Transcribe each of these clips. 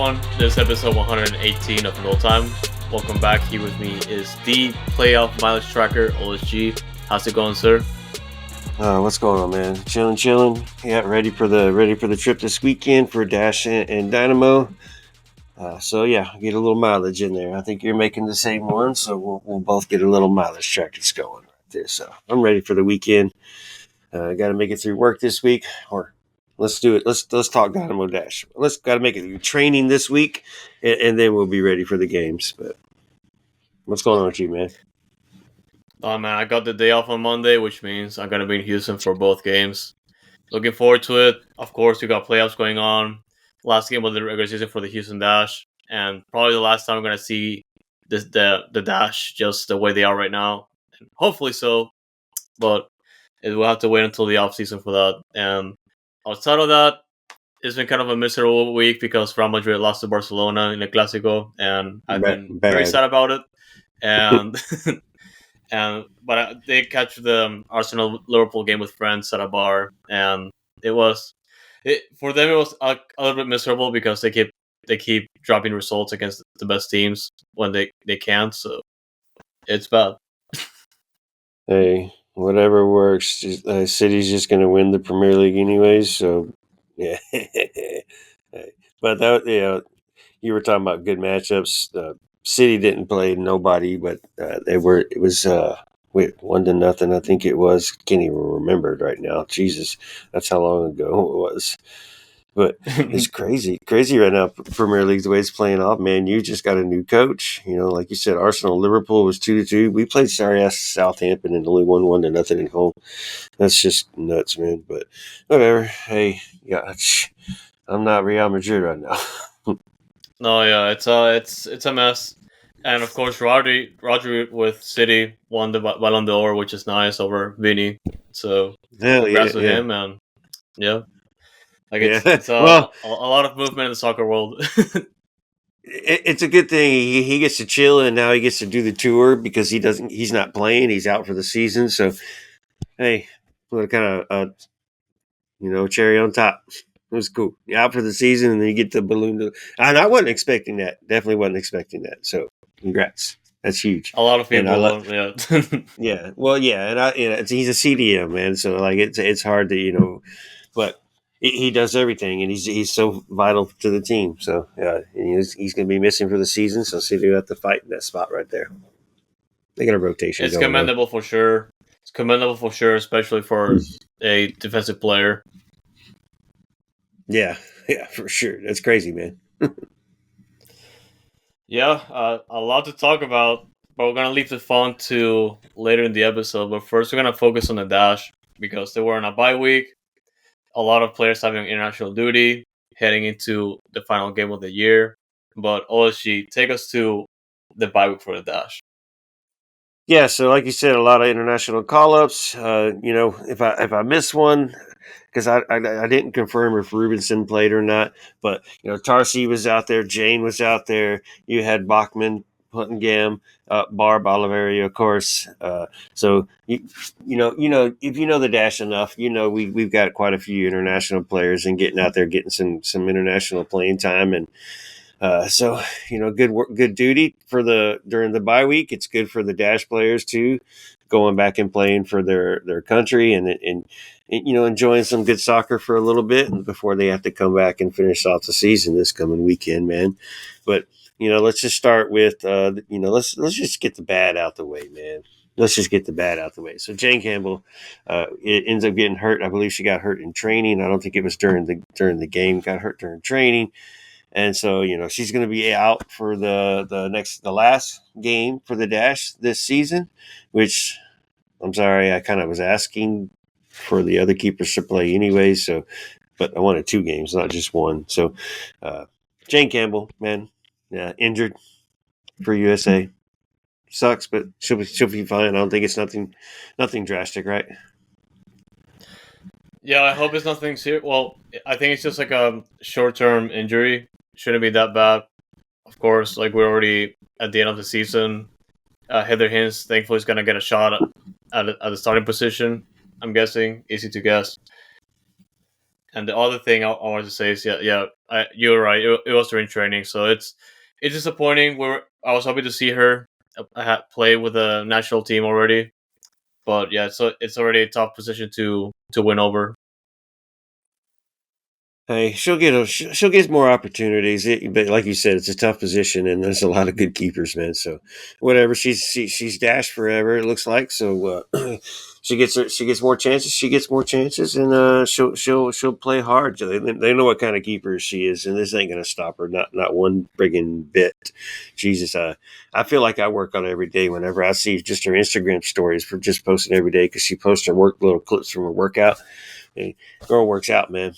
everyone. This is episode 118 of Noodle Time. Welcome back. Here with me is the playoff mileage tracker, OSG. How's it going, sir? What's going on, man? Chilling. Yeah, ready for the trip this weekend for Dash and Dynamo. Get a little mileage in there. I think you're making the same one, so we'll both get a little mileage trackers going right there. So I'm ready for the weekend. Got to make it through work this week, or let's do it. Let's talk Dynamo Dash. Got to make it through training this week, and then we'll be ready for the games. But what's going on with you, man? Oh man, I got the day off on Monday, which means I'm gonna be in Houston for both games. Looking forward to it. Of course, we got playoffs going on. Last game was the regular season for the Houston Dash, and probably the last time I'm gonna see the Dash just the way they are right now. And hopefully so, but we'll have to wait until the off season for that. And outside of that, it's been kind of a miserable week because Real Madrid lost to Barcelona in the Clásico, and I've been very sad about it. And but they catch the Arsenal Liverpool game with friends at a bar, and it was for them. It was a little bit miserable because they keep dropping results against the best teams when they can't. So it's bad. Hey, whatever works. City's just going to win the Premier League anyways. So, yeah. But you were talking about good matchups. City didn't play nobody, but they were. It was 1-0. I think it was. Can't even remember it right now. Jesus, that's how long ago it was. But it's crazy right now. Premier League, the way it's playing off, man. You just got a new coach. You know, like you said, Arsenal, Liverpool was 2-2. We played sorry ass Southampton and only won 1-0 at home. That's just nuts, man. But whatever. Hey, yeah, I'm not Real Madrid right now. No, yeah, it's a mess. And of course, Rodri with City won the Ballon d'Or, which is nice over Vini. So congrats to him, and yeah. It's a lot of movement in the soccer world. It's a good thing he gets to chill, and now he gets to do the tour because he's not playing. He's out for the season. So, hey, what kind of cherry on top. It was cool. You're out for the season, and then you get the balloon. And I wasn't expecting that. Definitely wasn't expecting that. So, congrats. That's huge. A lot of people, yeah. Yeah. Well, yeah, and he's a CDM, man. So like it's hard to but he does everything, and he's so vital to the team. So yeah, he's going to be missing for the season. So City will have to fight in that spot right there. They got a rotation. It's commendable for sure. It's commendable for sure, especially for a defensive player. Yeah, for sure. That's crazy, man. Yeah, a lot to talk about, but we're gonna leave the fun to later in the episode. But first, we're gonna focus on the Dash because they were on a bye week. A lot of players having international duty heading into the final game of the year. But OSG, take us to the bye week for the Dash. Yeah, so like you said, a lot of international call-ups. If I miss one, because I didn't confirm if Rubenson played or not, but Tarsi was out there, Jane was out there. You had Bachman, Puttingham, Barb, Oliveria, of course. So if you know the Dash enough, we've got quite a few international players and getting out there, getting some international playing time and. Good work, good duty during the bye week. It's good for the Dash players too, going back and playing for their country and enjoying some good soccer for a little bit before they have to come back and finish off the season this coming weekend, man. But let's just start with let's just get the bad out the way, man. Let's just get the bad out the way. So Jane Campbell it ends up getting hurt. I believe she got hurt in training. I don't think it was during the game. Got hurt during training. And so, she's going to be out for the last game for the Dash this season, which I'm sorry, I kind of was asking for the other keepers to play anyway. So, but I wanted 2 games, not just one. So, Jane Campbell, man, injured for USA. Sucks, but she'll be fine. I don't think it's nothing drastic, right? Yeah, I hope it's nothing serious. Well, I think it's just like a short-term injury. Shouldn't be that bad. Of course, like we're already at the end of the season. Heather Hinz, thankfully, is going to get a shot at the starting position. I'm guessing. Easy to guess. And the other thing I wanted to say is, You're right. It was during training, so it's disappointing. I was happy to see her play with the national team already, but yeah, so it's already a tough position to win over. Hey, she'll get more opportunities. But like you said, it's a tough position, and there's a lot of good keepers, man. So whatever, she's dashed forever. It looks like so. She gets more chances. She gets more chances, and she'll play hard. They know what kind of keeper she is, and this ain't gonna stop her. Not one friggin' bit. Jesus, I feel like I work on it every day. Whenever I see just her Instagram stories for just posting every day because she posts her work little clips from her workout. Hey, girl works out, man.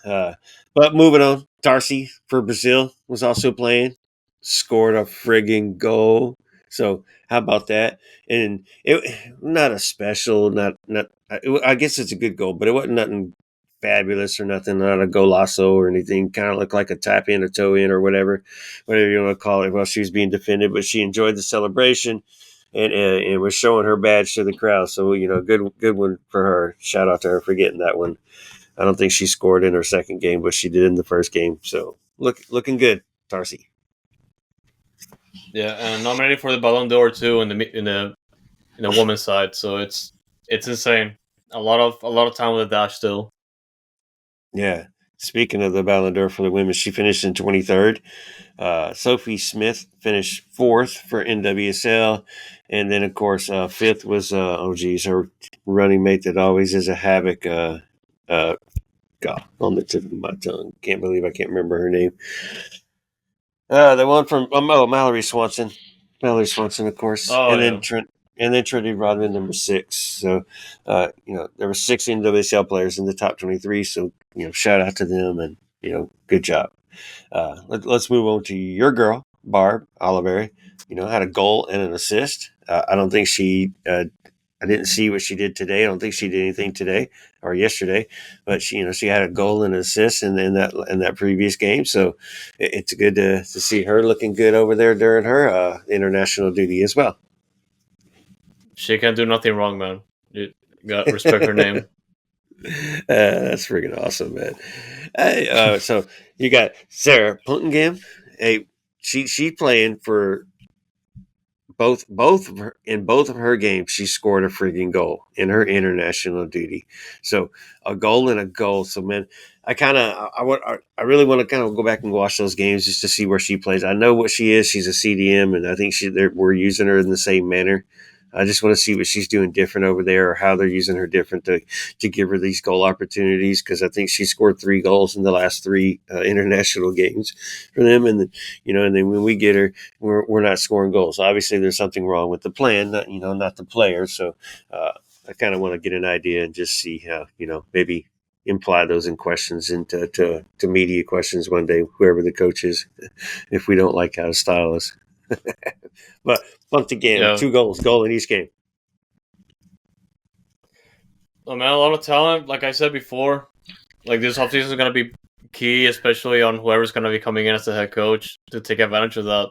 Uh, but moving on, Darcy for Brazil was also playing, scored a friggin' goal. So how about that? And it not a special, not. I guess it's a good goal, but it wasn't nothing fabulous or nothing, not a golazo or anything. Kind of looked like a tap in or toe in or whatever you want to call it. While she was being defended, but she enjoyed the celebration. And was showing her badge to the crowd, so good one for her. Shout out to her for getting that one. I don't think she scored in her second game, but she did in the first game. So looking good, Darcy. Yeah, and nominated for the Ballon d'Or too in the women's side. So it's insane. A lot of time with the dash still. Yeah. Speaking of the Ballon d'Or for the women, she finished in 23rd. Sophie Smith finished fourth for NWSL. And then, of course, fifth was, her running mate that always is a havoc. God, on the tip of my tongue. Can't believe I can't remember her name. The one from Mallory Swanson, of course, Oh yeah. and then Trinity Rodman, number six. So, there were six NWSL players in the top 23. So, shout out to them, and good job. Let's move on to your girl, Barb Oliveri. Had a goal and an assist. I don't think I didn't see what she did today. I don't think she did anything today or yesterday, but she had a goal and an assist in that previous game. So it's good to see her looking good over there during her international duty as well. She can do nothing wrong, man. You got respect her name. That's freaking awesome, man. Hey, so you got Sarah Puntengam. Hey, she playing for both of her in both of her games. She scored a freaking goal in her international duty. So a goal and a goal. So man, I really want to kind of go back and watch those games just to see where she plays. I know what she is. She's a CDM, and I think we're using her in the same manner. I just want to see what she's doing different over there, or how they're using her different to give her these goal opportunities. Because I think she scored 3 goals in the last three international games for them, and then when we get her, we're not scoring goals. Obviously, there's something wrong with the plan, not the players. So I kind of want to get an idea and just see how maybe imply those in questions into to media questions one day, whoever the coach is, if we don't like how the style is. But once again, Yeah. 2 goals, goal in each game. Oh man, a lot of talent. Like I said before, like this offseason is gonna be key, especially on whoever's gonna be coming in as the head coach to take advantage of that.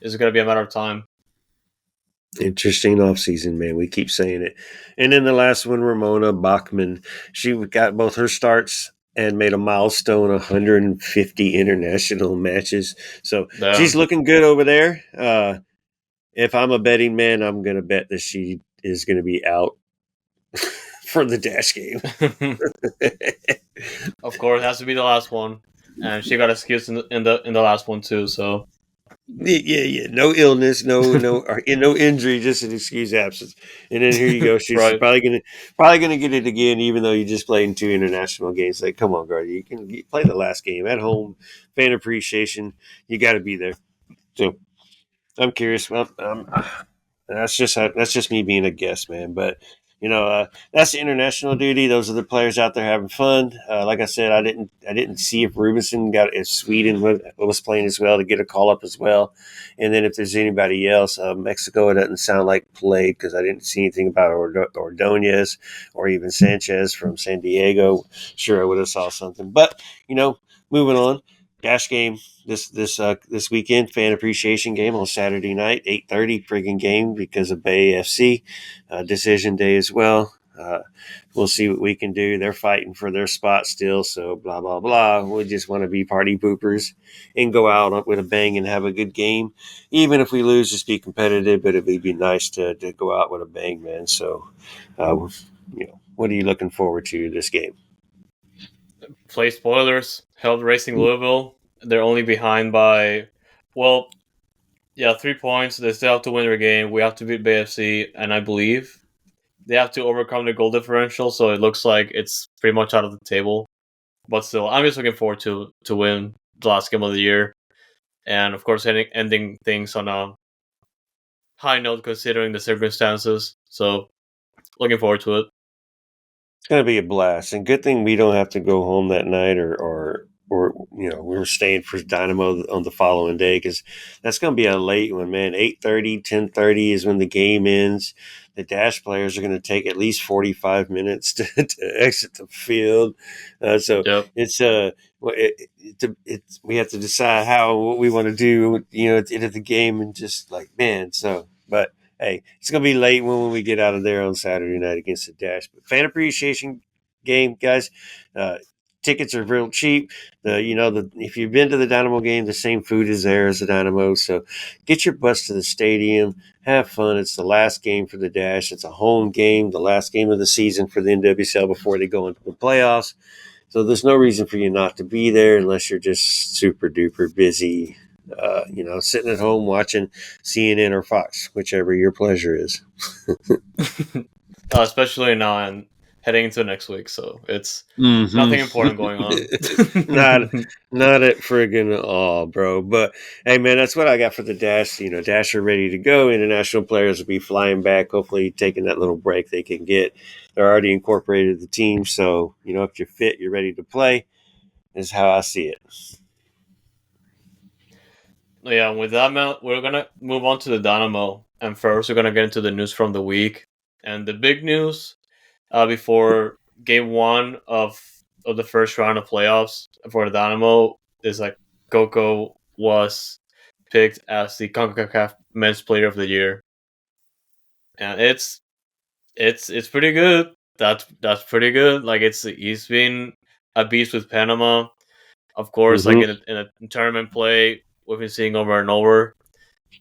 It's gonna be a matter of time. Interesting offseason, man. We keep saying it. And then the last one, Ramona Bachman, she got both her starts and made a milestone 150 international matches. So Yeah. she's looking good over there. If I'm a betting man, I'm going to bet that she is going to be out for the dash game. Of course, it has to be the last one, and she got excused in the last one too. So Yeah. No illness, no injury, just an excuse absence. And then here you go. She's right. probably gonna get it again, even though you just played in 2 international games. Like, come on, girl, you play the last game at home. Fan appreciation, you got to be there. So I'm curious. Well, that's just me being a guest, man. But that's the international duty. Those are the players out there having fun. Like I said, I didn't see if Rubinson got if Sweden was playing as well to get a call up as well, and then if there's anybody else, Mexico, it doesn't sound like played because I didn't see anything about Ordonez or even Sanchez from San Diego. Sure, I would have saw something, but moving on. Dash game this weekend, fan appreciation game on Saturday night, 8:30 friggin' game because of Bay FC decision day as well. We'll see what we can do. They're fighting for their spot still, so blah blah blah. We just want to be party poopers and go out with a bang and have a good game. Even if we lose, just be competitive. But it'd be nice to go out with a bang, man. So, uh, what are you looking forward to this game? Play spoilers. Held Racing Louisville. They're only behind by, well, yeah, 3 points. They still have to win their game. We have to beat BFC, and I believe they have to overcome the goal differential. So it looks like it's pretty much out of the table. But still, I'm just looking forward to win the last game of the year, and of course, ending things on a high note considering the circumstances. So looking forward to it. It's gonna be a blast, and good thing we don't have to go home that night, or we were staying for Dynamo on the following day because that's gonna be a late one, man. 8:30, 10:30 is when the game ends. The Dash players are going to take at least 45 minutes to exit the field, so Yep. it's we have to decide what we want to do, at the end of the game, and just like man, so but hey, it's gonna be late when we get out of there on Saturday night against the Dash. But fan appreciation game, guys. Uh, Tickets are real cheap. If you've been to the Dynamo game, the same food is there as the Dynamo. So get your bus to the stadium. Have fun. It's the last game for the Dash. It's a home game, the last game of the season for the NWSL before they go into the playoffs. So there's no reason for you not to be there unless you're just super duper busy, sitting at home watching CNN or Fox, whichever your pleasure is. Especially now and heading into next week. So it's Mm-hmm. nothing important going on. not not at friggin' all, bro. But hey, man, that's what I got for the Dash. Dash are ready to go. International players will be flying back. Hopefully, taking that little break they can get. They're already incorporated the team, so if you're fit, you're ready to play. Is how I see it. Yeah, with that, man, we're gonna move on to the Dynamo, and first we're gonna get into the news from the week. And the big news, before game one of the first round of playoffs for the Dynamo is like Coco was picked as the Concacaf Men's Player of the Year, and it's pretty good. That's pretty good. Like he's been a beast with Panama. Of course, like Mm-hmm. in tournament play, we've been seeing over and over.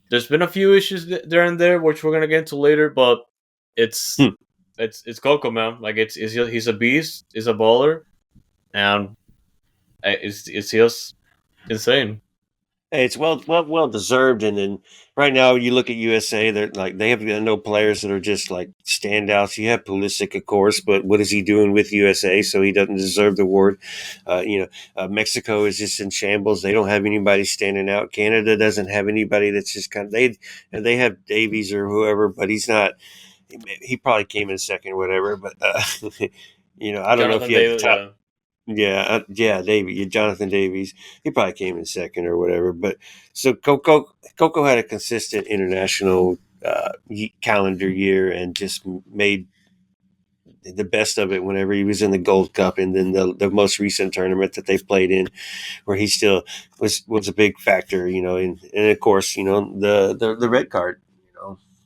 There's been a few issues there and there, which we're gonna get into later, but it's Hmm. it's Coco, man. Like he's a beast, he's a baller, and it's just insane. Hey, it's well deserved, and then right now you look at USA, they're like they have no players that are just like standouts. You have Pulisic, of course, but what is he doing with USA? So he doesn't deserve the award. Mexico is just in shambles. They don't have anybody standing out. Canada doesn't have anybody that's just kind of they have Davies or whoever, but he's not. He probably came in second or whatever, but I don't know if Jonathan he had the David, top. yeah. Yeah, Jonathan Davies. He probably came in second or whatever. But so Coco had a consistent international calendar year and just made the best of it whenever he was in the Gold Cup, and then the most recent tournament that they played in, where he still was a big factor, and of course, the red card,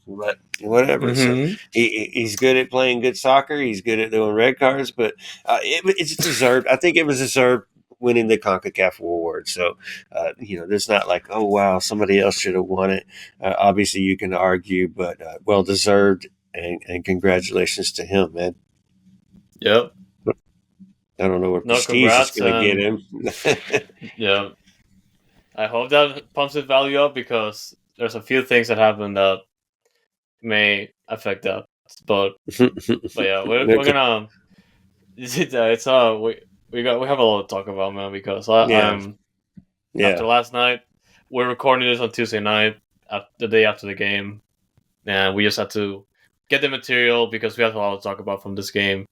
but whatever. So Mm-hmm. he's good at playing good soccer. He's good at doing red cards, but it's deserved. I think it was deserved winning the Concacaf award. So, there's not like, oh wow, somebody else should have won it. Obviously, you can argue, but well deserved, and congratulations to him, man. Yep. I don't know what No, prestige is congrats, going to get and him. yeah, I hope that pumps his value up because there's a few things that happen that may affect that. But yeah, we're Okay. gonna it's we have a lot to talk about, man, because Yeah, I'm yeah. after last night. We're recording this on Tuesday night, the day after the game, and we just had to get the material because we have a lot to talk about from this game.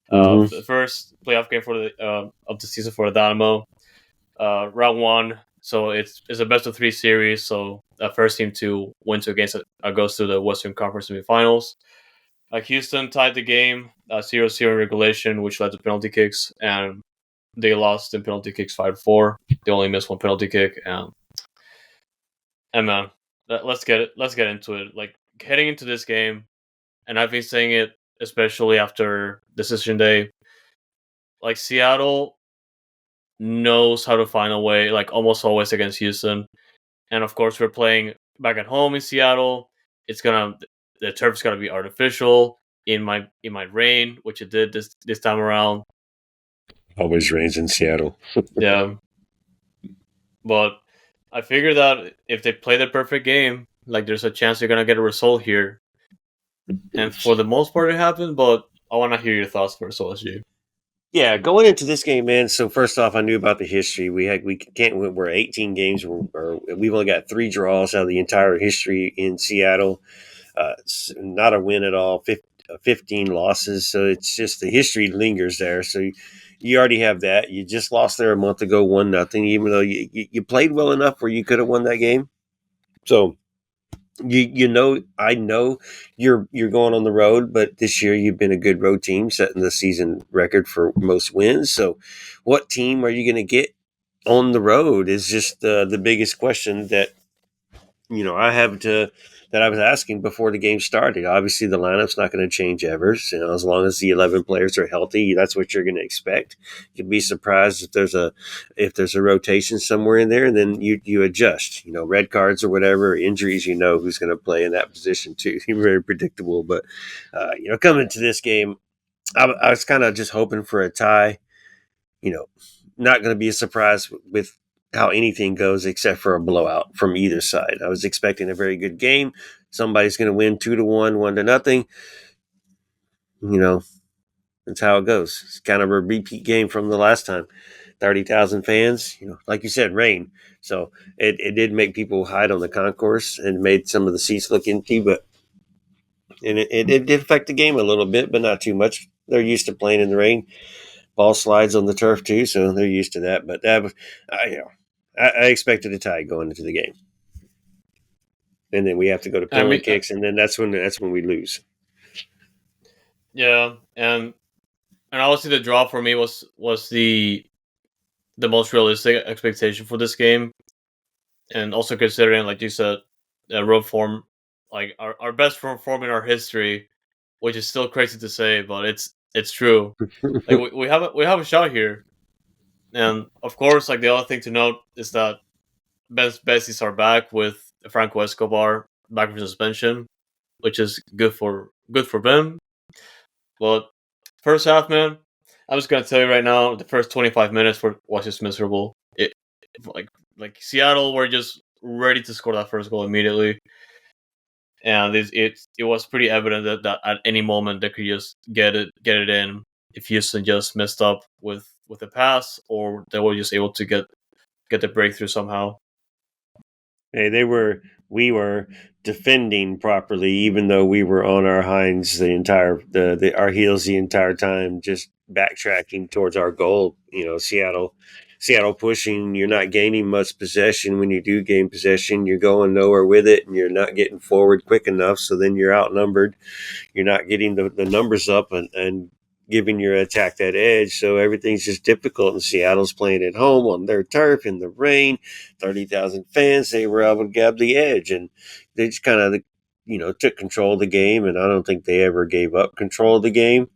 Hmm. The first playoff game for the of the season for the Dynamo, round one. So it's a best of three series. So the first team to win two games goes to the Western Conference semifinals. Houston tied the game 0-0 in regulation, which led to penalty kicks, and they lost in penalty kicks 5-4. They only missed one penalty kick, and man, let's get into it. Like heading into this game, and I've been saying it especially after decision day. Like Seattle knows how to find a way, like almost always against Houston. And of course, we're playing back at home in Seattle. It's gonna the turf's gonna be artificial. It might rain, which it did this time around. Always rains in Seattle. Yeah, but I figure that if they play the perfect game, like there's a chance they're gonna get a result here. And for the most part, it happened. But I want to hear your thoughts first, OSG. Yeah, going into this game, man. So first off, I knew about the history. We can't. We're 18 games, or we've only got 3 draws out of the entire history in Seattle. Not a win at all. 15 losses. So it's just the history lingers there. So you already have that. You just lost there a month ago, 1-0. Even though you played well enough where you could have won that game. So I know you're going on the road, but this year you've been a good road team, setting the season record for most wins. So, what team are you going to get on the road is just the biggest question that I have to that I was asking before the game started. Obviously, the lineup's not going to change ever. So, as long as the 11 players are healthy, that's what you're going to expect. You'd be surprised if there's a rotation somewhere in there, and then you adjust. Red cards or whatever, or injuries. Who's going to play in that position too. Very predictable. But coming to this game, I was kind of just hoping for a tie. You know, Not going to be a surprise with how anything goes except for a blowout from either side. I was expecting a very good game. Somebody's going to win 2-1, 1-0. You know, that's how it goes. It's kind of a repeat game from the last time. 30,000 fans, like you said, rain. So it did make people hide on the concourse and made some of the seats look empty, but it did affect the game a little bit, but not too much. They're used to playing in the rain. Ball slides on the turf too, so they're used to that. But that was, I expected a tie going into the game, and then we have to go to I penalty mean, kicks, and then that's when we lose. yeah, and obviously the draw for me was the most realistic expectation for this game, and also considering, like you said, road form, like our best form in our history, which is still crazy to say, but it's true. Like we have a shot here, and of course, like the other thing to note is that best besties are back with Franco Escobar back from suspension, which is good for them. But first half, man, I'm just gonna tell you right now, the first 25 minutes was just miserable. Like like Seattle were just ready to score that first goal immediately, and it was pretty evident that at any moment they could just get it in if Houston just messed up with the pass, or they were just able to get the breakthrough somehow. Hey, we were defending properly, even though we were on our hinds our heels the entire time, just backtracking towards our goal. Seattle pushing. You're not gaining much possession. When you do gain possession, you're going nowhere with it, and you're not getting forward quick enough. So then you're outnumbered. You're not getting the numbers up and giving your attack that edge. So everything's just difficult. And Seattle's playing at home on their turf in the rain, 30,000 fans. They were able to grab the edge, and they just kind of took control of the game. And I don't think they ever gave up control of the game.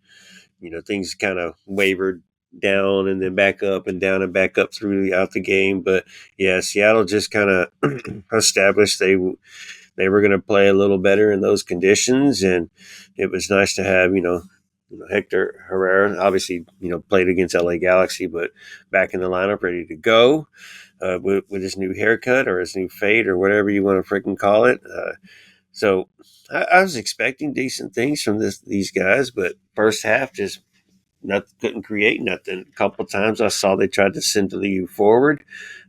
Things kind of wavered down and then back up and down and back up throughout the game. But yeah, Seattle just kind of established they were going to play a little better in those conditions, and it was nice to have Hector Herrera, obviously played against LA Galaxy, but back in the lineup, ready to go with his new haircut or his new fade or whatever you want to freaking call it. So I was expecting decent things from these guys, but first half just couldn't create nothing. A couple of times I saw they tried to send you forward.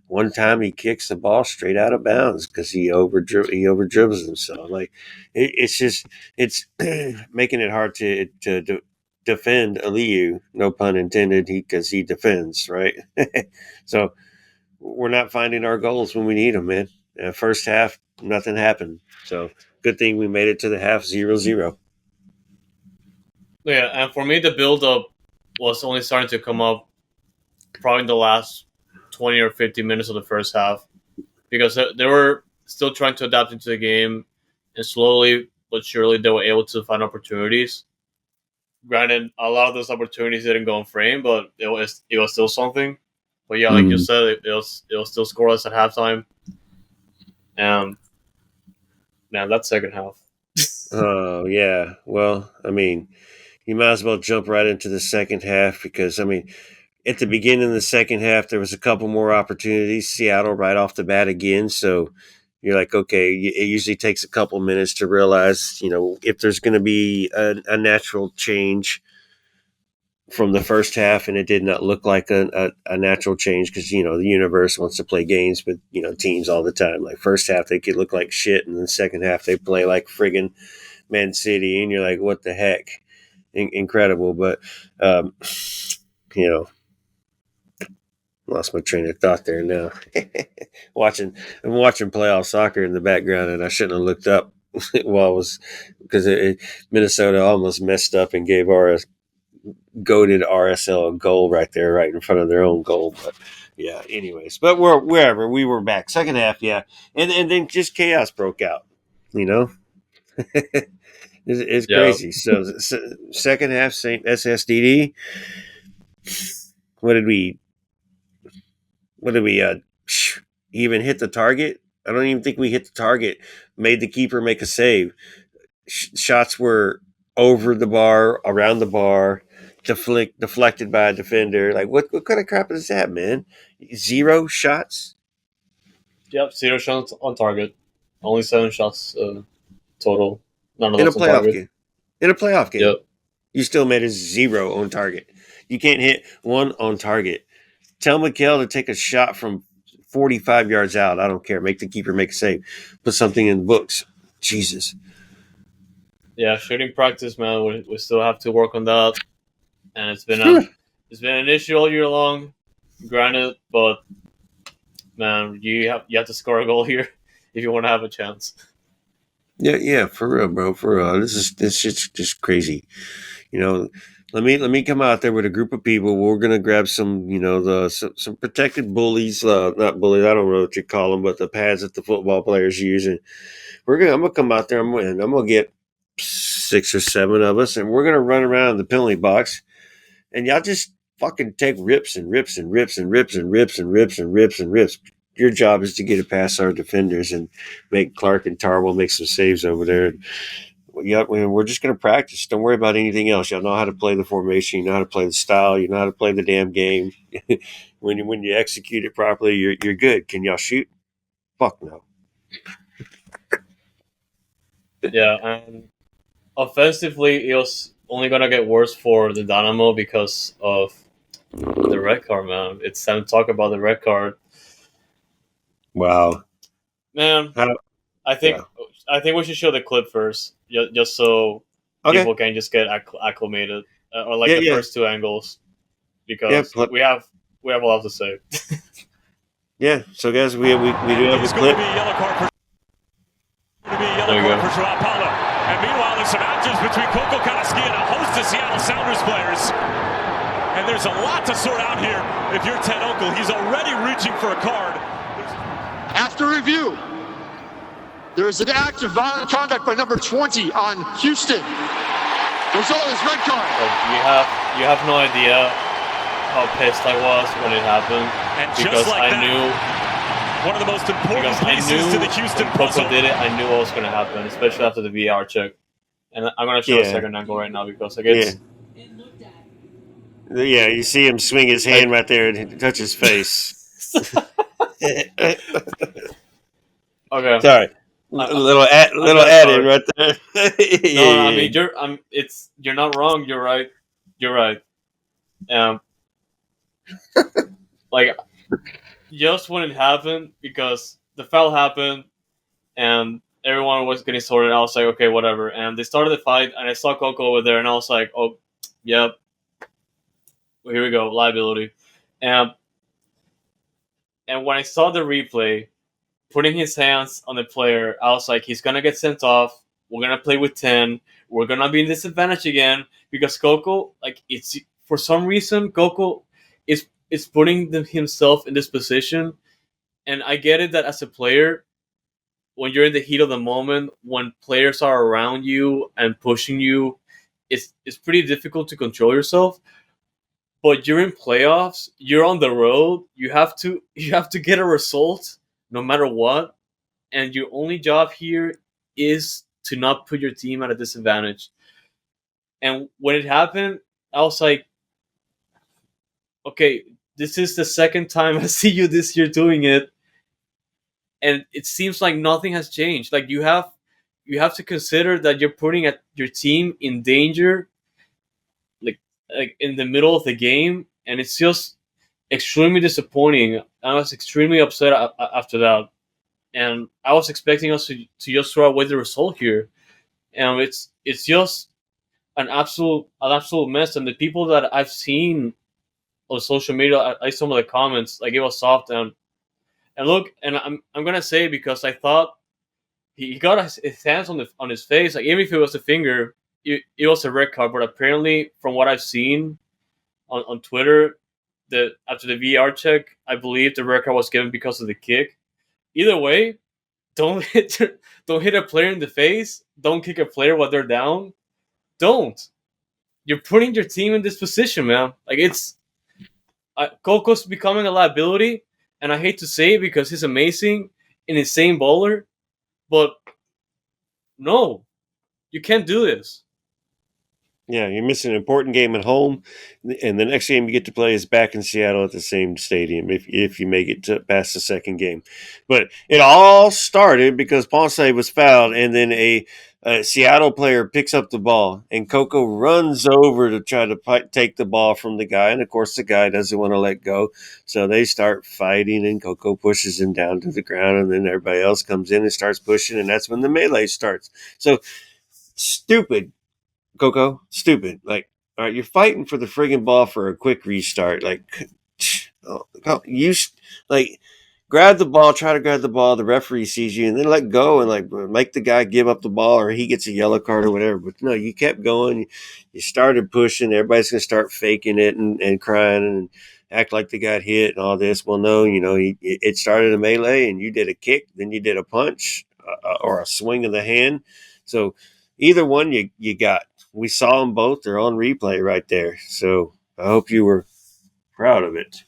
One time he kicks the ball straight out of bounds because he over dribbles himself. Like it's making it hard to defend Aliyu. No pun intended. Because he defends right. So we're not finding our goals when we need them, man. First half, nothing happened. So good thing we made it to the half 0-0. Yeah, and for me, the build up was only starting to come up probably in the last 20 or 50 minutes of the first half, because they were still trying to adapt into the game, and slowly but surely they were able to find opportunities. Granted, a lot of those opportunities didn't go in frame, but it was still something. But yeah, like you Mm. said, it was still scoreless at halftime. And man, that second half. Oh yeah. Well, I mean, you might as well jump right into the second half because I mean, at the beginning of the second half, there was a couple more opportunities. Seattle right off the bat again, so you're like, okay, it usually takes a couple minutes to realize, if there's going to be a natural change from the first half, and it did not look like a natural change because the universe wants to play games with teams all the time. Like first half they could look like shit, and then second half they play like friggin' Man City, and you're like, what the heck? Incredible, but um, you know, lost my train of thought there now. I'm watching playoff soccer in the background, and I shouldn't have looked up while I was because Minnesota almost messed up and gave our goaded RSL a goal right there, right in front of their own goal. But yeah, anyways, but wherever we were back second half, yeah, and then just chaos broke out. You know, it's Yeah. crazy. So second half, Saint SSDD. What did we? What did we? Even hit the target? I don't even think we hit the target. Made the keeper make a save. Shots were over the bar, around the bar, deflected by a defender. Like what kind of crap is that, man? Zero shots Yep. 0 shots on target. Only 7 shots total. None of in a those on playoff target. game. In a playoff game, Yep. you still made a zero on target. You can't hit one on target. Tell McHale to take a shot from 45 yards out. I don't care. Make the keeper make a save. Put something in the books. Jesus. Yeah. Shooting practice, man. We still have to work on that, and it's been an issue all year long. Granted, but man, you have to score a goal here if you want to have a chance. Yeah, for real, bro, for real. This shit's just crazy. You know, let me come out there with a group of people. We're gonna grab some, some protected bullies, not bullies. I don't know what you call them, but the pads that the football players use, and I'm gonna come out there. I'm gonna get 6 or 7 of us, and we're gonna run around the penalty box, and y'all just fucking take rips and rips and rips and rips and rips and rips and rips and rips. Your job is to get it past our defenders and make Clark and Tarwell make some saves over there. Yeah, we're just going to practice. Don't worry about anything else. Y'all know how to play the formation. You know how to play the style. You know how to play the damn game. when you execute it properly, you're good. Can y'all shoot? Fuck no. Yeah, and offensively, it was only gonna get worse for the Dynamo because of the red card, man. It's time to talk about the red card, Wow. man. How, I think yeah. I think we should show the clip first, just so Okay. people can just get acclimated, or like Yeah. the Yeah. first two angles, Yeah. because we have a lot to say. Yeah. So guys, we do have a clip. There we go. And meanwhile, there's some actions between Coco and a host of Seattle Sounders players. And there's a lot to sort out here. If you're Ted Okel, he's already reaching for a card. After review, there is an act of violent conduct by number 20 on Houston. Result is red card. You have no idea how pissed I was when it happened, And because just like I knew one of the most important pieces to the Houston when Coco puzzle. did it. I knew what was going to happen, especially after the VR check. And I'm going to show a Yeah. second angle right now because like Yeah. it's Yeah. You see him swing his hand right there and touch his face. okay. Sorry. Little add in right there. No, I mean you're not wrong. You're right. You're right. Like just when it happened, because the foul happened and everyone was getting sorted. I was like, okay, whatever. And they started the fight, and I saw Coco over there, and I was like, oh, yep, well, here we go, liability. And when I saw the replay, putting his hands on the player, I was like, he's gonna get sent off. We're gonna play with 10. We're gonna be in disadvantage again because Coco, like, it's for some reason Coco is putting himself in this position, and I get it that as a player, when you're in the heat of the moment, when players are around you and pushing you, it's pretty difficult to control yourself. But you're in playoffs, you're on the road, you have to get a result no matter what, and your only job here is to not put your team at a disadvantage. And when it happened, I was like, okay, this is the second time I see you this year doing it, and it seems like nothing has changed. Like you have to consider that you're putting your team in danger, like in the middle of the game, and it's just extremely disappointing. I was extremely upset after that, and I was expecting us to just throw away the result here, and it's just an absolute mess. And the people that I've seen on social media, I some of the comments, like it was soft. And look, and I'm gonna say, because I thought he got his hands on his face, like even if it was a finger, it was a red card. But apparently, from what I've seen on Twitter, that after the VR check, I believe the red card was given because of the kick. Either way, don't don't hit a player in the face. Don't kick a player while they're down. Don't. You're putting your team in this position, man. Like Coco's becoming a liability, and I hate to say it because he's amazing, an insane bowler, but no, you can't do this. Yeah, you're missing an important game at home, and the next game you get to play is back in Seattle at the same stadium if you make it to past the second game. But it all started because Ponce was fouled, and then a Seattle player picks up the ball, and Coco runs over to try to take the ball from the guy, and of course the guy doesn't want to let go, so they start fighting, and Coco pushes him down to the ground, and then everybody else comes in and starts pushing, and that's when the melee starts. So stupid. Coco, stupid. Like, all right, you're fighting for the friggin' ball for a quick restart. Like, like grab the ball, try to grab the ball. The referee sees you, and then let go and like make the guy give up the ball, or he gets a yellow card or whatever. But no, you kept going. You started pushing. Everybody's gonna start faking it and crying and act like they got hit and all this. Well, no, it started a melee, and you did a kick, then you did a punch or a swing of the hand. So either one you got. We saw them both. They're on replay right there. So I hope you were proud of it.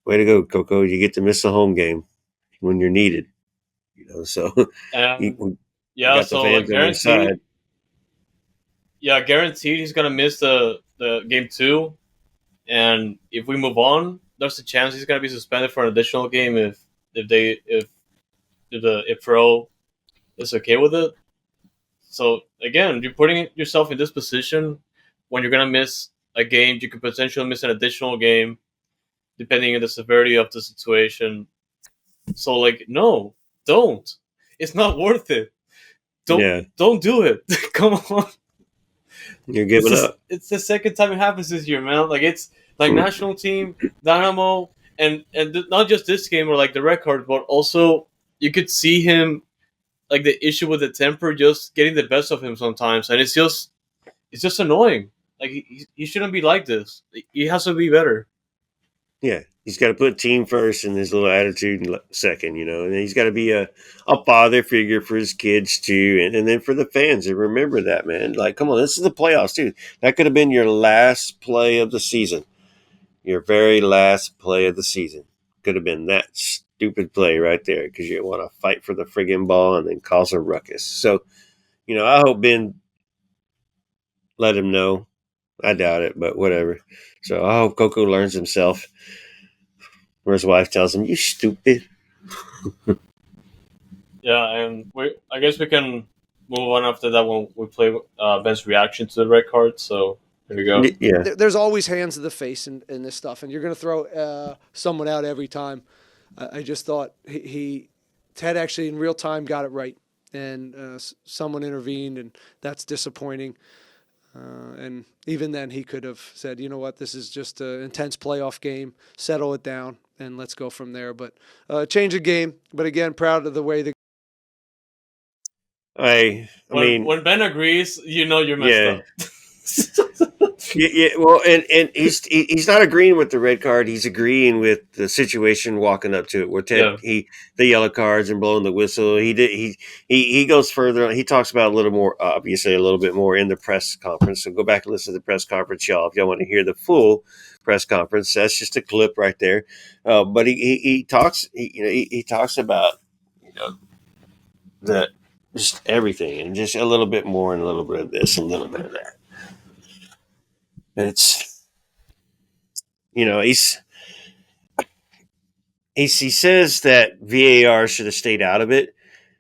Way to go, Coco. You get to miss a home game when you're needed. So you got so the fans on your side. Yeah, guaranteed he's gonna miss the game 2. And if we move on, there's a chance he's gonna be suspended for an additional game if Pro is okay with it. So again, you're putting yourself in this position when you're gonna miss a game. You could potentially miss an additional game, depending on the severity of the situation. So like, no, don't. It's not worth it. Don't do it. Come on. You're giving up. It's the second time it happens this year, man. Like it's like national team, Dynamo, and not just this game or like the record, but also you could see him, like the issue with the temper just getting the best of him sometimes, and it's just annoying. Like he shouldn't be like this. He has to be better. Yeah, he's got to put team first and his little attitude second, and he's got to be a father figure for his kids too, and then for the fans. And remember that, man. Like, come on, this is the playoffs, dude. That could have been your last play of the season, your very last play of the season. Could have been that stupid play right there because you want to fight for the friggin' ball and then cause a ruckus. So, I hope Ben let him know. I doubt it, but whatever. So I hope Coco learns himself. Where his wife tells him, "You stupid." Yeah, and I guess we can move on after that when we play Ben's reaction to the red card. So there you go. Yeah. There's always hands to the face in this stuff, and you're going to throw someone out every time. I just thought Ted actually in real time got it right, and someone intervened, and that's disappointing. And even then, he could have said, "You know what? This is just an intense playoff game. Settle it down, and let's go from there." But change the game. But again, proud of the way I mean, when Ben agrees, you're messed up. Yeah, well, and he's not agreeing with the red card. He's agreeing with the situation walking up to it, where Ted Yeah. the yellow cards and blowing the whistle. He goes further. He talks about a little more, obviously, a little bit more in the press conference. So go back and listen to the press conference, y'all, if y'all want to hear the full press conference. That's just a clip right there. But he talks he talks about that just everything, and just a little bit more and a little bit of this and a little bit of that. It's he says that VAR should have stayed out of it.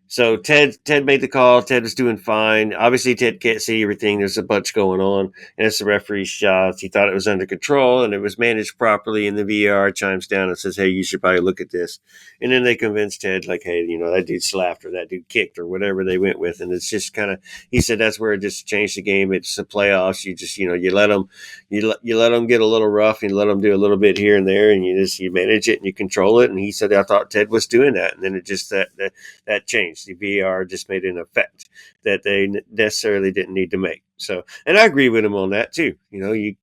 So Ted made the call. Ted was doing fine. Obviously, Ted can't see everything. There's a bunch going on, and it's the referee's shots. He thought it was under control and it was managed properly. And the VAR chimes down and says, "Hey, you should probably look at this." And then they convinced Ted, like, "Hey, that dude slapped or that dude kicked or whatever they went with." And it's just kind of, he said that's where it just changed the game. It's the playoffs. You just you let them let them get a little rough and you let them do a little bit here and there, and you manage it and you control it. And he said, I thought Ted was doing that, and then it just that changed. The VAR just made an effect that they necessarily didn't need to make. So, and I agree with him on that too. You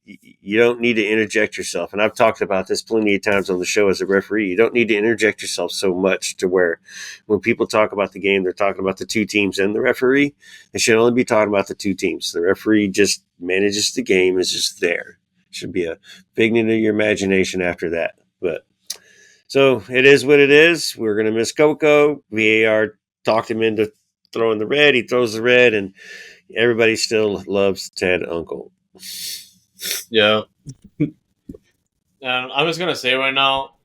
don't need to interject yourself. And I've talked about this plenty of times on the show as a referee. You don't need to interject yourself so much to where when people talk about the game, they're talking about the two teams and the referee. They should only be talking about the two teams. The referee just manages the game, is just there. Should be a figment of your imagination after that. But so it is what it is. We're going to miss Coco. VAR talked him into throwing the red. He throws the red, and everybody still loves Ted Uncle. Yeah. And I'm just gonna say right now,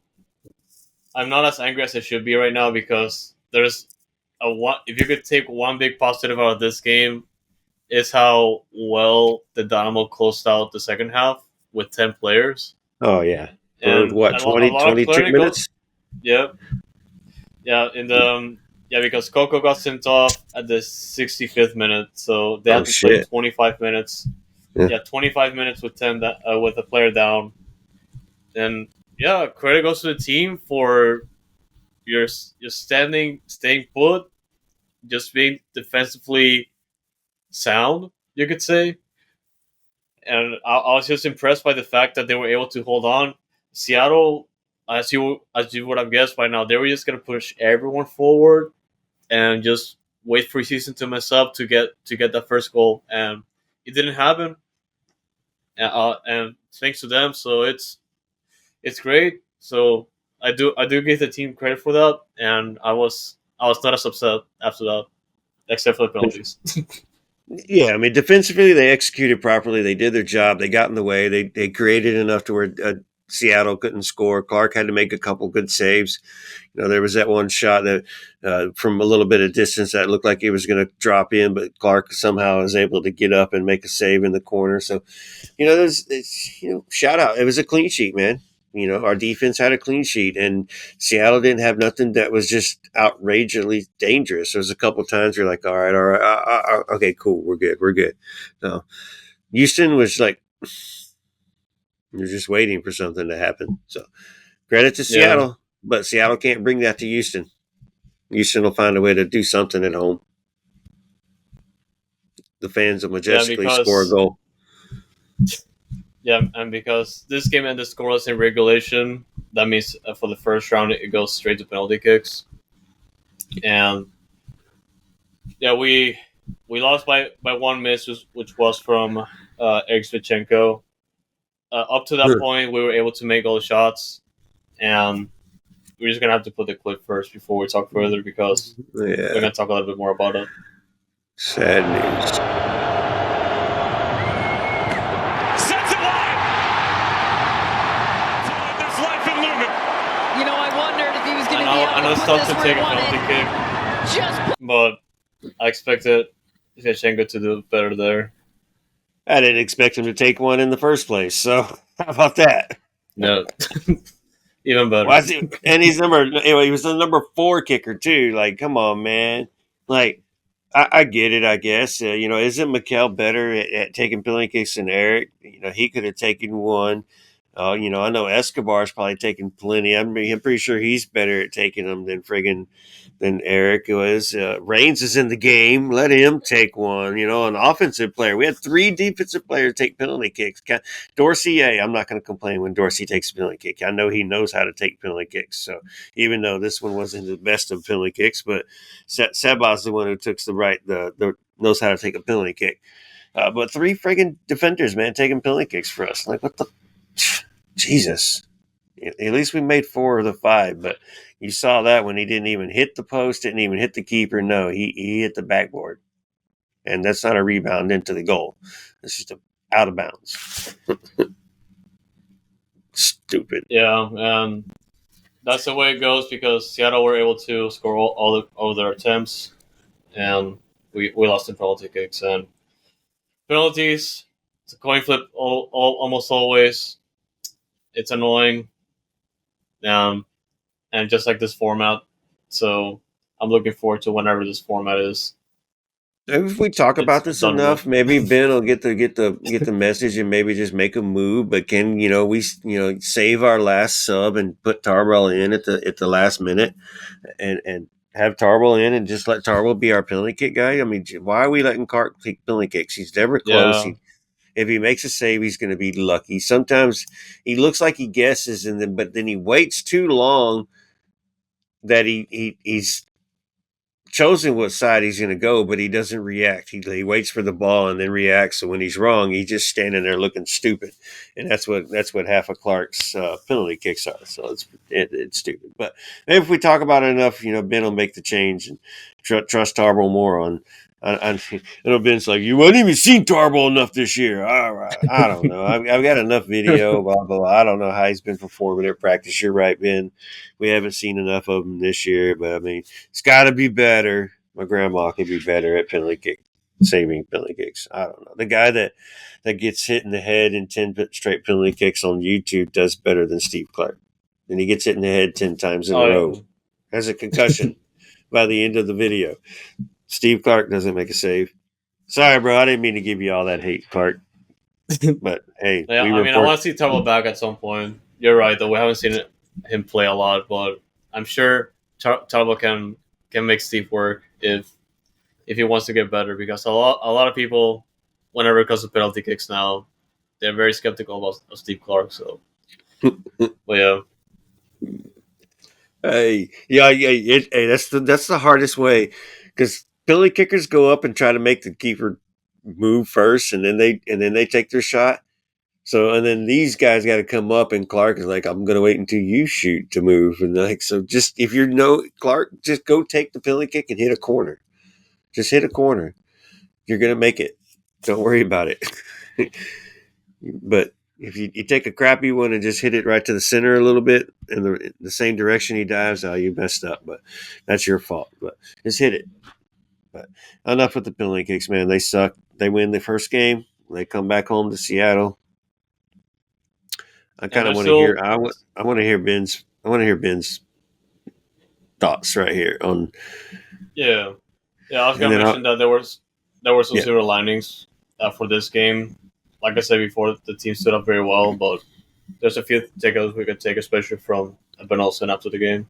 I'm not as angry as I should be right now, because there's if you could take one big positive out of this game, is how well the Dynamo closed out the second half with 10 players. Oh yeah. And what, 20, 22 minutes? Yeah. Because Coco got sent off at the 65th minute, so they had to play 25 minutes. Yeah, 25 minutes with 10 with a player down. And credit goes to the team for your staying put, just being defensively sound, you could say. And I was just impressed by the fact that they were able to hold on. Seattle, as you would have guessed by now, they were just going to push everyone forward and just wait for season to mess up to get that first goal, and it didn't happen. And thanks to them, so it's great. So I do give the team credit for that, and I was not as upset after that, except for the penalties. Yeah, I mean, defensively they executed properly. They did their job. They got in the way. They created enough to where Seattle couldn't score. Clark had to make a couple good saves. There was that one shot that from a little bit of distance that looked like it was going to drop in, but Clark somehow was able to get up and make a save in the corner. So, shout out. It was a clean sheet, man. Our defense had a clean sheet, and Seattle didn't have nothing that was just outrageously dangerous. There was a couple of times you're like, all right, okay, cool, we're good. So Houston was like, you're just waiting for something to happen. So credit to Seattle, but Seattle can't bring that to Houston. Houston will find a way to do something at home. The fans will majestically score a goal. Yeah, and because this game ended scoreless in regulation, that means for the first round it goes straight to penalty kicks. And we lost by one miss, which was from Eric Svichenko. Up to that point, we were able to make all the shots, and we're just gonna have to put the clip first before we talk further, because we're gonna talk a little bit more about it. Sad news. Sends it wide. There's life in Lumen. I wondered if he was going to be I able know to it's put tough this to where take he a wanted. penalty kick, but I expected Svichenko to do better there. I didn't expect him to take one in the first place. So how about that? No, even better. And he's he was the number 4 kicker too. Like, come on, man. Like, I get it, I guess. Isn't Mikel better at taking penalty kicks than Eric? He could have taken one. I know Escobar's probably taken plenty. I'm pretty sure he's better at taking them than friggin' Then Eric was Reigns is in the game. Let him take one. An offensive player. We had 3 defensive players take penalty kicks. Dorsey, I'm not going to complain when Dorsey takes a penalty kick. I know he knows how to take penalty kicks. So even though this one wasn't the best of penalty kicks, but Seba's the one who took the knows how to take a penalty kick. But 3 friggin' defenders, man, taking penalty kicks for us. Like, what the Jesus. At least we made 4 of the 5, but you saw that when he didn't even hit the post, didn't even hit the keeper. No, he hit the backboard. And that's not a rebound into the goal. It's just out of bounds. Stupid. Yeah, and that's the way it goes because Seattle were able to score all their attempts, and we lost in penalty kicks. And penalties, it's a coin flip almost always. It's annoying. And just like this format. So I'm looking forward to whenever this format is. If we talk about this enough, maybe Ben will get the message and maybe just make a move. But can we save our last sub and put Tarbell in at the last minute and have Tarbell in and just let Tarbell be our penalty kick guy? I mean, why are we letting Clark take penalty kicks? He's never close. Yeah. If he makes a save, he's going to be lucky. Sometimes he looks like he guesses, but then he waits too long that he's chosen what side he's going to go, but he doesn't react. He waits for the ball and then reacts. So when he's wrong, he's just standing there looking stupid, and that's what half of Clark's penalty kicks are. So it's stupid. But maybe if we talk about it enough, Ben will make the change and trust Tarbell more on. I know Ben's like, you haven't even seen Tarbell enough this year. All right, I don't know. I've got enough video. Blah blah. I don't know how he's been performing at practice. You're right, Ben. We haven't seen enough of him this year, but I mean, it's got to be better. My grandma could be better at saving penalty kicks. I don't know. The guy that gets hit in the head in 10 straight penalty kicks on YouTube does better than Steve Clark, and he gets hit in the head 10 times in a row. Has a concussion by the end of the video. Steve Clark doesn't make a save. Sorry, bro. I didn't mean to give you all that hate, Clark. But hey, yeah, I want to see Tarbell back at some point. You're right, though. We haven't seen him play a lot, but I'm sure Tarbell can make Steve work if he wants to get better. Because a lot of people, whenever it comes to penalty kicks now, they're very skeptical about Steve Clark. So, but yeah. Hey, that's the hardest way because penalty kickers go up and try to make the keeper move first, and then they take their shot. So and then these guys got to come up, and Clark is like, "I'm going to wait until you shoot to move." And so just if Clark, just go take the penalty kick and hit a corner. Just hit a corner. You're going to make it. Don't worry about it. But if you take a crappy one and just hit it right to the center a little bit in the same direction he dives, you messed up. But that's your fault. But just hit it. But enough with the penalty kicks, man. They suck. They win the first game. They come back home to Seattle. I kind of want to hear. I want to hear Ben's. I want to hear Ben's thoughts right here on. Yeah. I was gonna mention that there were some silver linings for this game. Like I said before, the team stood up very well, but there's a few takeaways we could take, especially from Ben Olsen after the game.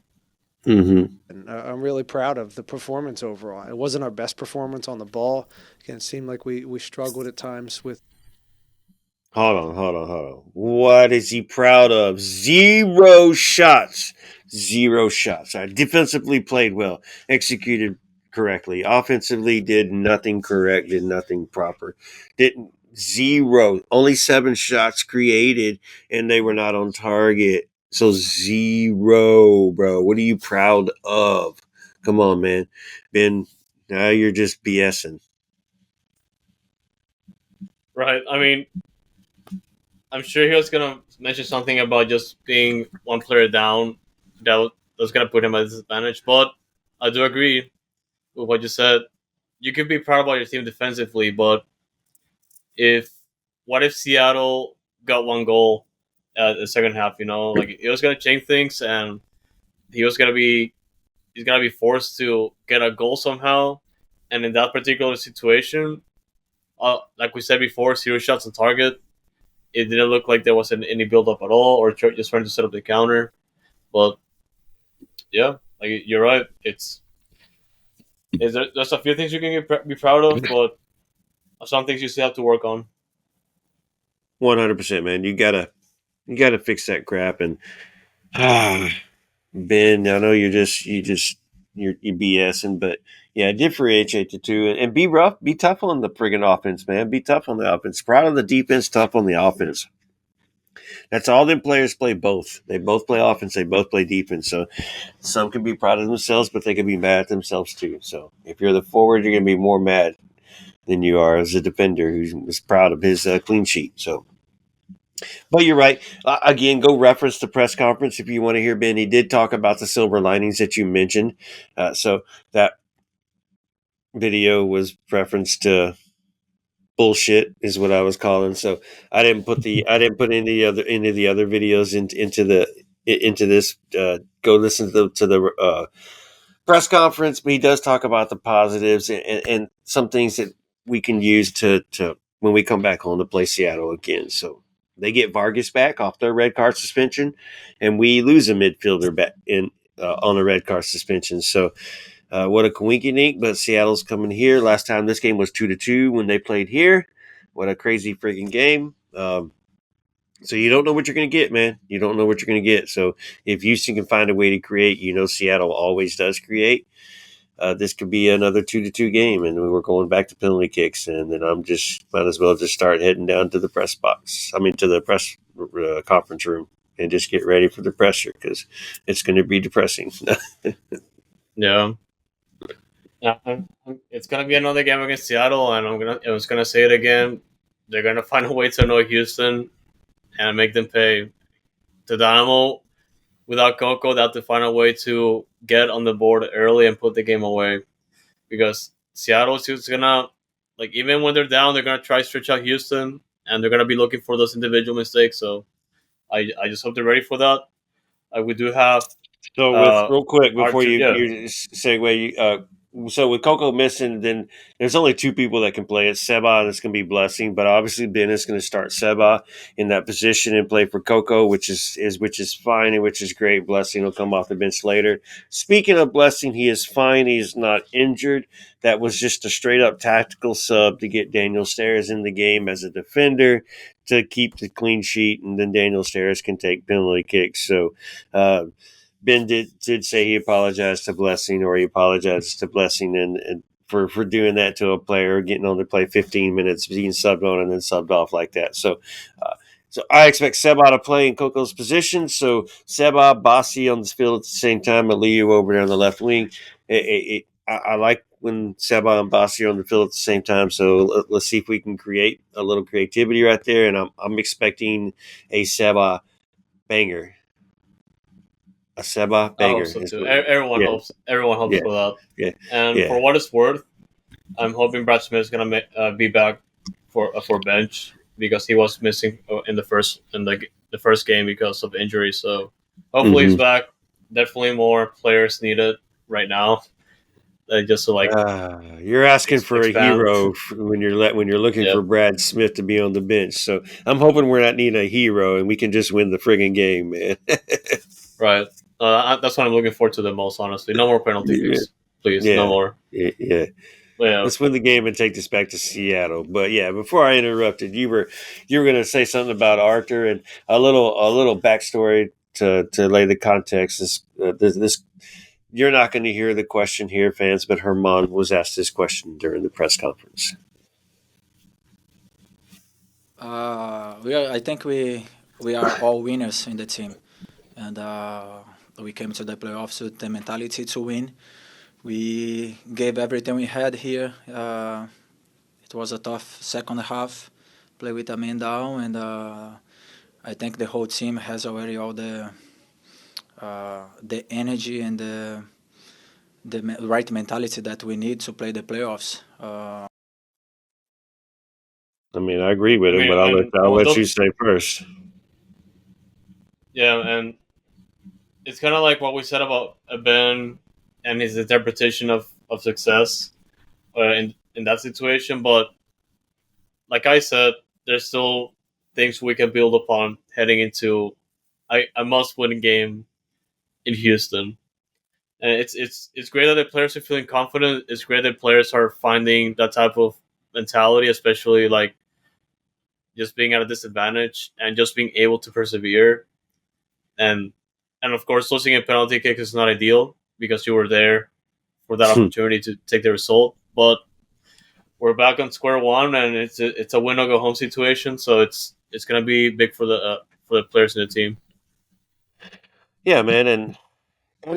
Mm-hmm. And I'm really proud of the performance overall. It wasn't our best performance on the ball. Again, it seemed like we struggled at times with. Hold on. What is he proud of? 0 shots. 0 shots. Defensively played well. Executed correctly. Offensively did nothing correct. Did nothing proper. Didn't 0. Only 7 shots created, and they were not on target. So 0, bro. What are you proud of? Come on, man. Ben, now you're just BSing. Right. I mean, I'm sure he was going to mention something about just being one player down. That was going to put him at a disadvantage. But I do agree with what you said. You can be proud about your team defensively, but what if Seattle got 1 goal at the second half? Like it was going to change things, and he's going to be forced to get a goal somehow. And in that particular situation, like we said before, 0 shots on target. It didn't look like there wasn't any build-up at all, or just trying to set up the counter. But yeah, like you're right. It's There's a few things you can be proud of, but some things you still have to work on. 100%, man. You gotta fix that crap. And Ben, I know you're BSing, but yeah, differentiate the two and be rough, be tough on the friggin' offense, man. Be tough on the offense. Proud of the defense, tough on the offense. That's all them players play both. They both play offense, they both play defense. So some can be proud of themselves, but they can be mad at themselves too. So if you're the forward, you're gonna be more mad than you are as a defender who's proud of his clean sheet. So. But you're right. Again, go reference the press conference if you want to hear Ben. He did talk about the silver linings that you mentioned. So that video was reference to bullshit is what I was calling. So I didn't put any of the other videos into this. Go listen to the press conference. But he does talk about the positives and some things that we can use to when we come back home to play Seattle again. So they get Vargas back off their red card suspension, and we lose a midfielder back in on a red card suspension. So what a coinky-dink, but Seattle's coming here. Last time this game was 2-2 when they played here. What a crazy freaking game. So you don't know what you're going to get, man. You don't know what you're going to get. So if Houston can find a way to create, Seattle always does create. This could be another 2-2 game, and we're going back to penalty kicks. And then I'm just might as well just start heading down to the press box. I mean, to the press conference room, and just get ready for the pressure because it's going to be depressing. Yeah. Yeah, it's gonna be another game against Seattle, and I was gonna say it again. They're gonna find a way to annoy Houston and make them pay. The Dynamo, without Coco, they have to find a way to get on the board early and put the game away. Because Seattle's just gonna, like, even when they're down, they're gonna try to stretch out Houston, and they're gonna be looking for those individual mistakes. So I just hope they're ready for that. We do have So with real quick before Archer. Yeah, you segue, so with Coco missing, then there's only two people that can play it, Seba, and it's going to be Blessing. But obviously Ben is going to start Seba in that position and play for Coco, which is fine and which is great. Blessing will come off the bench later. Speaking of Blessing, he is fine. He's not injured. That was just a straight up tactical sub to get Daniel Stairs in the game as a defender to keep the clean sheet, and then Daniel Stairs can take penalty kicks. So. Ben did say he apologized to Blessing, or he apologizes to Blessing, and for doing that to a player, getting on to play 15 minutes, being subbed on and then subbed off like that. So, so I expect Seba to play in Coco's position. So Seba, Bassi on the field at the same time, Aliyu over there on the left wing. I like when Seba and Bassi are on the field at the same time. So let's see if we can create a little creativity right there. And I'm expecting a Seba banger. A Seba I hope banger. so too. Everyone Yeah. hopes. Everyone hopes Yeah. for that. Yeah. And Yeah. for what it's worth, I'm hoping Brad Smith is gonna be back for bench because he was missing in the first game because of injury. So hopefully he's back. Definitely more players needed right now. Just to You're asking for a expand. hero when you're looking Yep. for Brad Smith to be on the bench. So I'm hoping we're not needing a hero and we can just win the friggin' game, man. Right. That's what I'm looking forward to the most. Honestly, no more penalty kicks, please. Yeah. No more. Yeah. Yeah. Let's win the game and take this back to Seattle. But yeah, before I interrupted, you were going to say something about Arthur and a little backstory to lay the context. This you're not going to hear the question here, fans, but Herman was asked this question during the press conference. I think we are all winners in the team, and we came to the playoffs with the mentality to win. We gave everything we had here. It was a tough second half, play with a man down, and I think the whole team has already all the energy and the right mentality that we need to play the playoffs. I mean, I agree with him, but I'll let you say first. Yeah, and it's kind of like what we said about Ben and his interpretation of success in that situation. But like I said, there's still things we can build upon heading into a must-win game in Houston. And it's great that the players are feeling confident. It's great that players are finding that type of mentality, especially like just being at a disadvantage and just being able to persevere. And of course, losing a penalty kick is not ideal because you were there for that opportunity to take the result. But we're back on square one, and it's a win or go home situation. So it's gonna be big for the players in the team. Yeah, man, and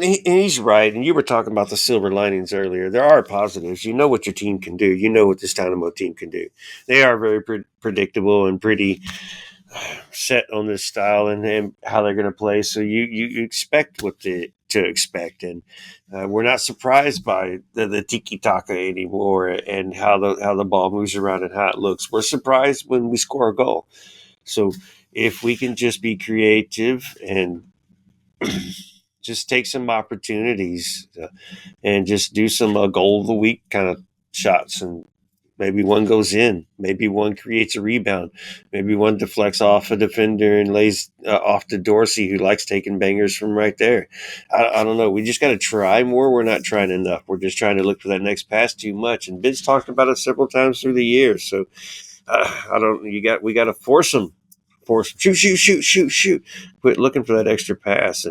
he's right. And you were talking about the silver linings earlier. There are positives. You know what your team can do. You know what this Dynamo team can do. They are very predictable and pretty set on this style and how they're going to play. So you expect what to expect, and we're not surprised by the tiki taka anymore and how the ball moves around and how it looks. We're surprised when we score a goal. So if we can just be creative and just take some opportunities and just do some goal of the week kind of shots, and maybe one goes in, maybe one creates a rebound, maybe one deflects off a defender and lays off to Dorsey, who likes taking bangers from right there. I don't know. We just got to try more. We're not trying enough. We're just trying to look for that next pass too much. And Ben's talked about it several times through the years. So I don't. We got to force them. Shoot. Quit looking for that extra pass,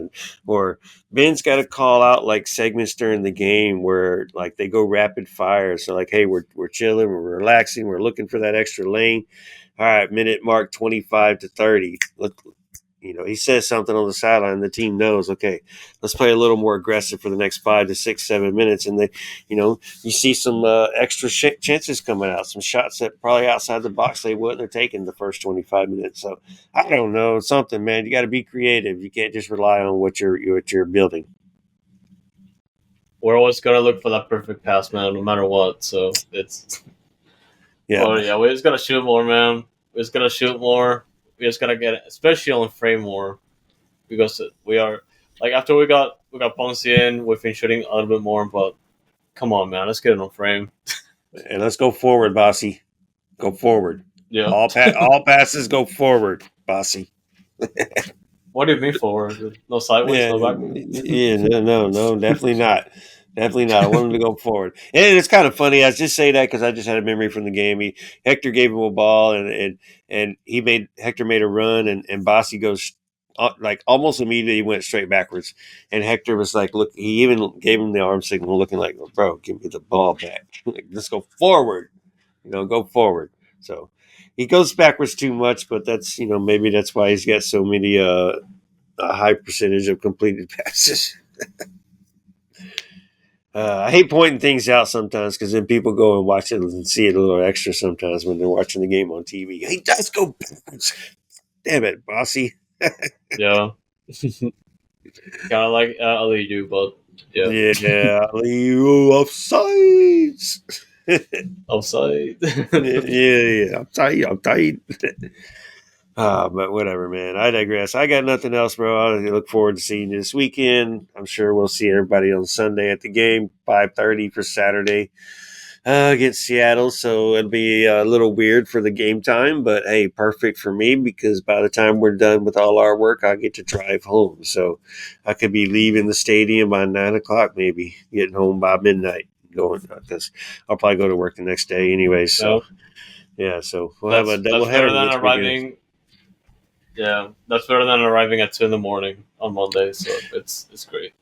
or Ben's got to call out like segments during the game where like they go rapid fire. So like, hey, we're chilling, we're relaxing, we're looking for that extra lane. All right, minute mark 25 to 30. Look, he says something on the sideline. The team knows, okay, let's play a little more aggressive for the next 5 to 6, 7 minutes. And they, you see some extra chances coming out, some shots that probably outside the box they wouldn't have taken the first 25 minutes. So I don't know, something, man. You got to be creative. You can't just rely on what you're building. We're always gonna look for that perfect pass, man, no matter what. So it's we just gotta shoot more, man. We just gotta shoot more. We just gotta get it, especially on frame more, because we are like after we got Ponce in, we've been shooting a little bit more. But come on, man, let's get it on frame. And let's go forward, Bossy. Go forward. Yeah. All passes go forward, Bossy. What do you mean forward? No sideways, no back? No, definitely not. Definitely not. I want him to go forward. And it's kind of funny. I just say that because I just had a memory from the game. Hector gave him a ball, and Hector made a run, and Bossy goes like almost immediately he went straight backwards. And Hector was like, look, he even gave him the arm signal, looking like, bro, give me the ball back. Let's go forward. Go forward. So he goes backwards too much, but that's maybe that's why he's got so many a high percentage of completed passes. I hate pointing things out sometimes because then people go and watch it and see it a little extra sometimes when they're watching the game on TV. He does go backwards. Damn it, Bossy. Yeah. Kind of like Ali do, but yeah. Yeah, Ali, offsides. Offside. yeah. I'm tight. But whatever, man. I digress. I got nothing else, bro. I look forward to seeing you this weekend. I'm sure we'll see everybody on Sunday at the game, 5:30 for Saturday against Seattle. So it'll be a little weird for the game time, but hey, perfect for me because by the time we're done with all our work, I get to drive home. So I could be leaving the stadium by 9 o'clock, maybe getting home by midnight. Going because I'll probably go to work the next day anyway. So yeah, so we'll have a double header. Than arriving. Yeah, that's better than arriving at 2 a.m. on Monday. So it's great.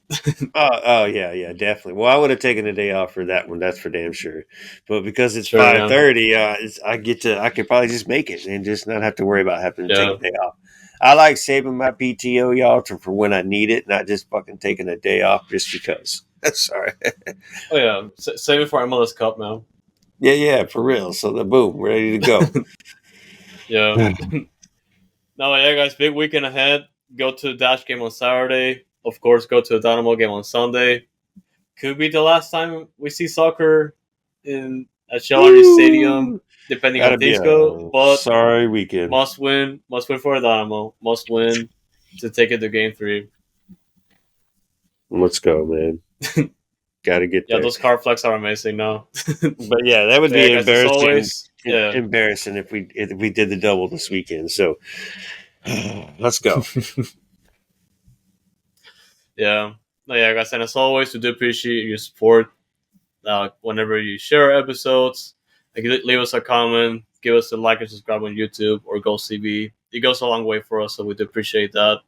Oh yeah, definitely. Well, I would have taken a day off for that one. That's for damn sure. But because it's 5:30, I could probably just make it and just not have to worry about having to take a day off. I like saving my PTO, y'all, for when I need it, not just fucking taking a day off just because. Sorry. Oh yeah, save it for MLS Cup now. Yeah, for real. So boom, ready to go. Yeah. No, yeah, guys, big weekend ahead. Go to the Dash game on Saturday. Of course, go to the Dynamo game on Sunday. Could be the last time we see soccer at Shell Stadium, depending on things go. But sorry weekend. Must win for the Dynamo. Must win to take it to Game 3. Let's go, man. Got to get there. Yeah, those car flex are amazing now. But yeah, that would be embarrassing. Yeah. Embarrassing if we did the double this weekend. So let's go. Yeah. No, yeah, guys, and as always, we do appreciate your support. Whenever you share our episodes, leave us a comment, give us a like and subscribe on YouTube or Go CB. It goes a long way for us, so we do appreciate that.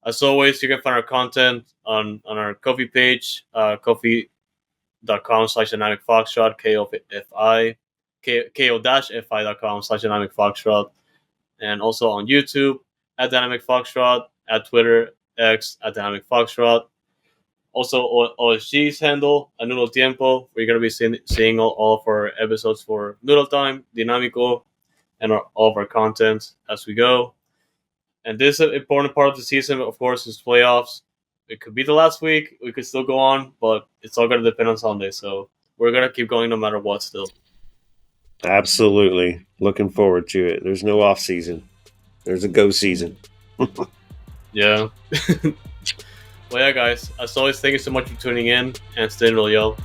As always, you can find our content on our Ko-fi page, ko-fi.com/dynamic foxtrot, ko-fi.com/dynamic foxtrot, and also on YouTube at Dynamic Foxtrot, at Twitter, X at Dynamic Foxtrot. Also, OSG's handle, a Noodle Tiempo, where you're going to be seeing all of our episodes for Noodle Time, Dinámico, and all of our content as we go. And this important part of the season, of course, is playoffs. It could be the last week. We could still go on, but it's all going to depend on Sunday. So we're going to keep going no matter what still. Absolutely. Looking forward to it. There's no off season. There's a go season. Yeah. Well, yeah, guys. As always, thank you so much for tuning in and staying real, y'all.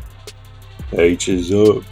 H is up.